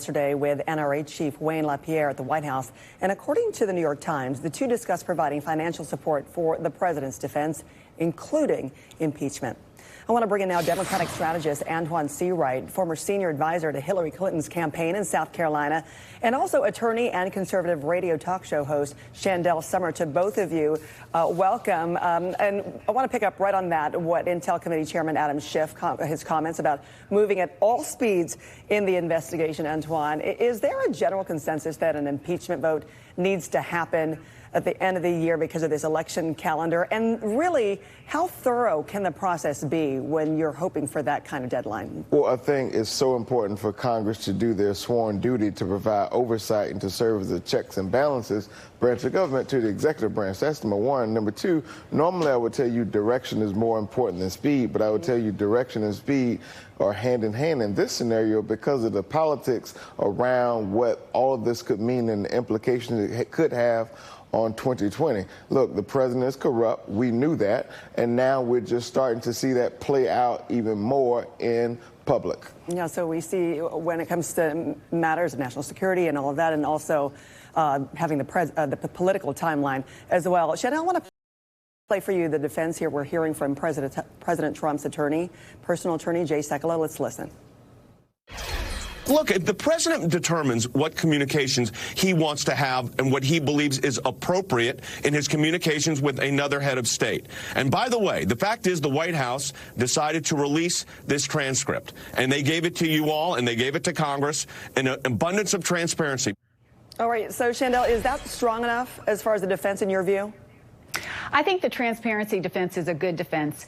yesterday with NRA Chief Wayne LaPierre at the White House. And according to the New York Times, the two discussed providing financial support for the president's defense, including impeachment. I want to bring in now Democratic strategist Antoine Seawright, former senior advisor to Hillary Clinton's campaign in South Carolina, and also attorney and conservative radio talk show host Shandell Summer. To both of you, welcome. And I want to pick up right on that, what Intel Committee Chairman Adam Schiff, his comments about moving at all speeds in the investigation. Antoine, is there a general consensus that an impeachment vote needs to happen at the end of the year because of this election calendar? And really, how thorough can the process be when you're hoping for that kind of deadline? Well, I think it's so important for Congress to do their sworn duty to provide oversight and to serve as a checks and balances branch of government to the executive branch. That's number one. Number two, normally I would tell you direction is more important than speed, but I would tell you direction and speed are hand in hand in this scenario because of the politics around what all of this could mean and the implications it could have on 2020. Look, the president is corrupt. We knew that. And now we're just starting to see that play out even more in public. Yeah, so we see when it comes to matters of national security and all of that, and also having the political timeline as well. Shannon, I want to play for you the defense here. We're hearing from President Trump's personal attorney, Jay Sekulow. Let's listen. Look, if the president determines what communications he wants to have and what he believes is appropriate in his communications with another head of state. And by the way, the fact is the White House decided to release this transcript, and they gave it to you all, and they gave it to Congress in an abundance of transparency. All right. So, Shandell, is that strong enough as far as the defense in your view? I think the transparency defense is a good defense.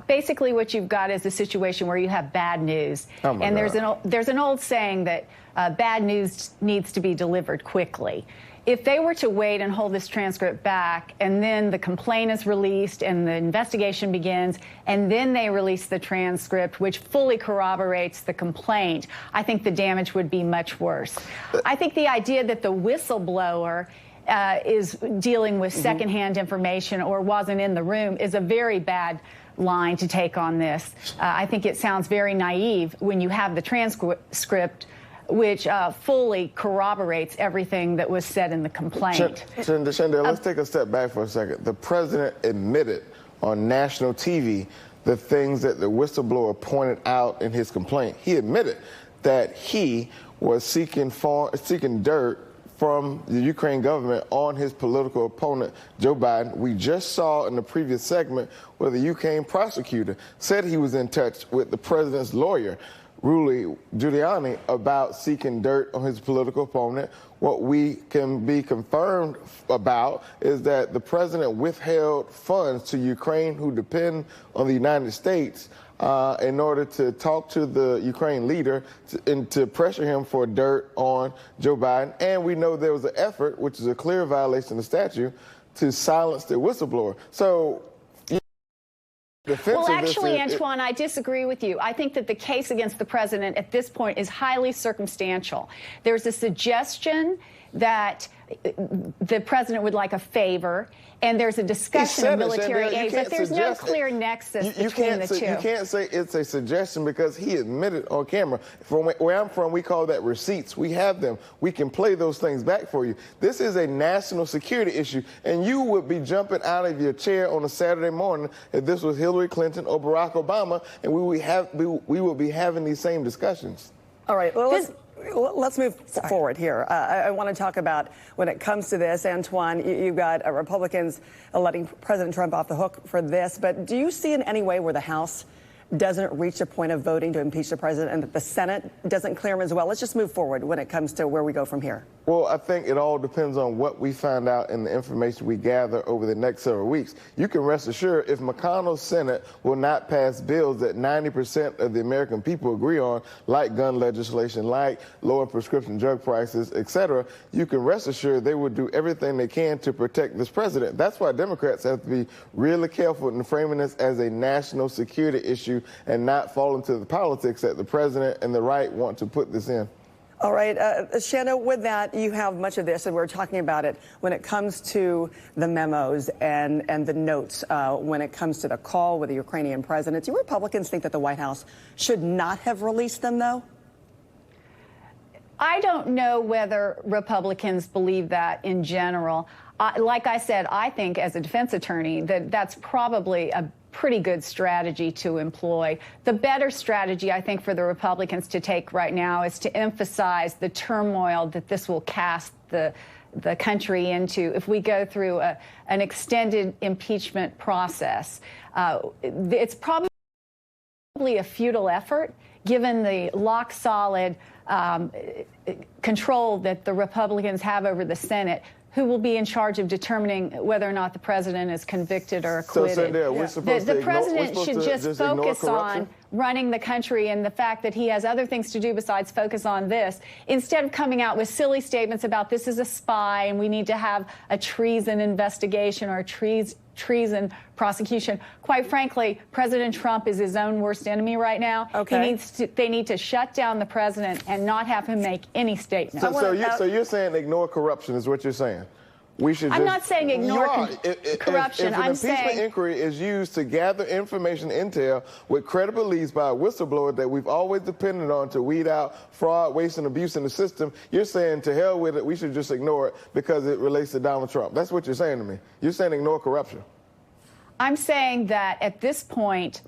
Basically, what you've got is a situation where you have bad news. And there's an old saying that bad news needs to be delivered quickly. If they were to wait and hold this transcript back, and then the complaint is released and the investigation begins, and then they release the transcript, which fully corroborates the complaint, I think the damage would be much worse. I think the idea that the whistleblower is dealing with secondhand information or wasn't in the room is a very bad line to take on this. I think it sounds very naive when you have the transcript, which fully corroborates everything that was said in the complaint. Shandell, let's take a step back for a second. The president admitted on national TV the things that the whistleblower pointed out in his complaint. He admitted that he was seeking dirt from the Ukraine government on his political opponent, Joe Biden. We just saw in the previous segment where the Ukraine prosecutor said he was in touch with the president's lawyer, Rudy Giuliani, about seeking dirt on his political opponent. What we can be confirmed about is that the president withheld funds to Ukraine who depend on the United States in order to talk to the Ukraine leader and to pressure him for dirt on Joe Biden. And we know there was an effort, which is a clear violation of the statute, to silence the whistleblower. So, well, actually, Antoine, I disagree with you. I think that the case against the president at this point is highly circumstantial. There's a suggestion that the president would like a favor, and there's a discussion of military aid, but there's no clear nexus between the two. You can't say it's a suggestion because he admitted on camera. From where I'm from, we call that receipts. We have them. We can play those things back for you. This is a national security issue, and you would be jumping out of your chair on a Saturday morning if this was Hillary Clinton or Barack Obama, and we would be having these same discussions. All right. Well, let's move forward here. I want to talk about when it comes to this, Antoine, you've got Republicans letting President Trump off the hook for this. But do you see in any way where the House doesn't reach a point of voting to impeach the president and that the Senate doesn't clear him as well? Let's just move forward when it comes to where we go from here. Well, I think it all depends on what we find out and the information we gather over the next several weeks. You can rest assured if McConnell's Senate will not pass bills that 90% of the American people agree on, like gun legislation, like lower prescription drug prices, etc., you can rest assured they will do everything they can to protect this president. That's why Democrats have to be really careful in framing this as a national security issue and not fall into the politics that the president and the right want to put this in. All right. Shanna, with that, you have much of this, and we're talking about it when it comes to the memos and the notes, when it comes to the call with the Ukrainian president. Do Republicans think that the White House should not have released them, though? I don't know whether Republicans believe that in general. Like I said, I think as a defense attorney that that's probably a pretty good strategy to employ. The better strategy, I think, for the Republicans to take right now is to emphasize the turmoil that this will cast the country into if we go through an extended impeachment process. It's probably a futile effort, given the lock-solid control that the Republicans have over the Senate, who will be in charge of determining whether or not the president is convicted or acquitted. So, Sandra, we're supposed the to president ignore, should just focus on running the country and the fact that he has other things to do besides focus on this, instead of coming out with silly statements about this is a spy and we need to have a treason investigation or a treason prosecution. Quite frankly, President Trump is his own worst enemy right now. Okay. They need to shut down the president and not have him make any statement. So you're saying ignore corruption is what you're saying? We should. I'm not saying ignore corruption. If an I'm impeachment saying inquiry is used to gather information, intel with credible leads by a whistleblower that we've always depended on to weed out fraud, waste, and abuse in the system, you're saying to hell with it, we should just ignore it because it relates to Donald Trump. That's what you're saying to me. You're saying ignore corruption. I'm saying that at this point,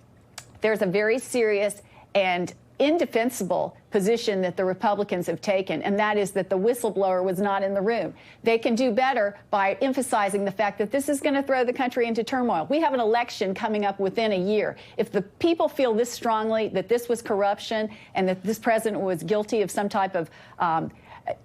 there's a very serious and indefensible position that the Republicans have taken, and that is that the whistleblower was not in the room. They can do better by emphasizing the fact that this is going to throw the country into turmoil. We have an election coming up within a year. If the people feel this strongly that this was corruption and that this president was guilty of some type of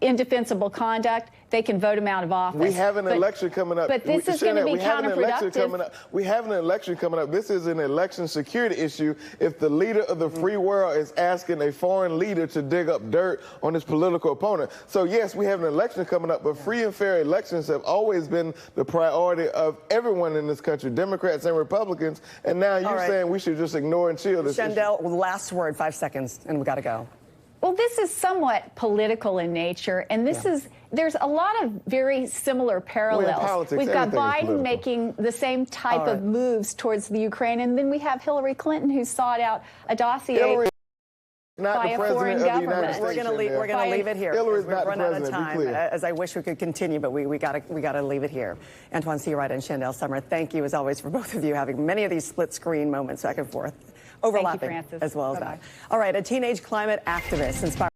indefensible conduct, they can vote him out of office. We have an election coming up. But this is going to be counterproductive. We have an election coming up. This is an election security issue. If the leader of the free world is asking a foreign leader to dig up dirt on his political opponent. So, yes, we have an election coming up, but free and fair elections have always been the priority of everyone in this country, Democrats and Republicans. And now you're saying we should just ignore and chill this Shandell, last word, 5 seconds, and we got to go. Well, this is somewhat political in nature, and there's a lot of very similar parallels. We've got Biden making the same type of moves towards the Ukraine, and then we have Hillary Clinton, who sought out a dossier by a foreign government. We're going to leave it here. Hillary's not the run out of president, time. be clear. As I wish we could continue, but we got to leave it here. Antoine Seawright and Shandell Summer, thank you as always for both of you having many of these split screen moments back and forth, overlapping as well as that. All right, a teenage climate activist inspired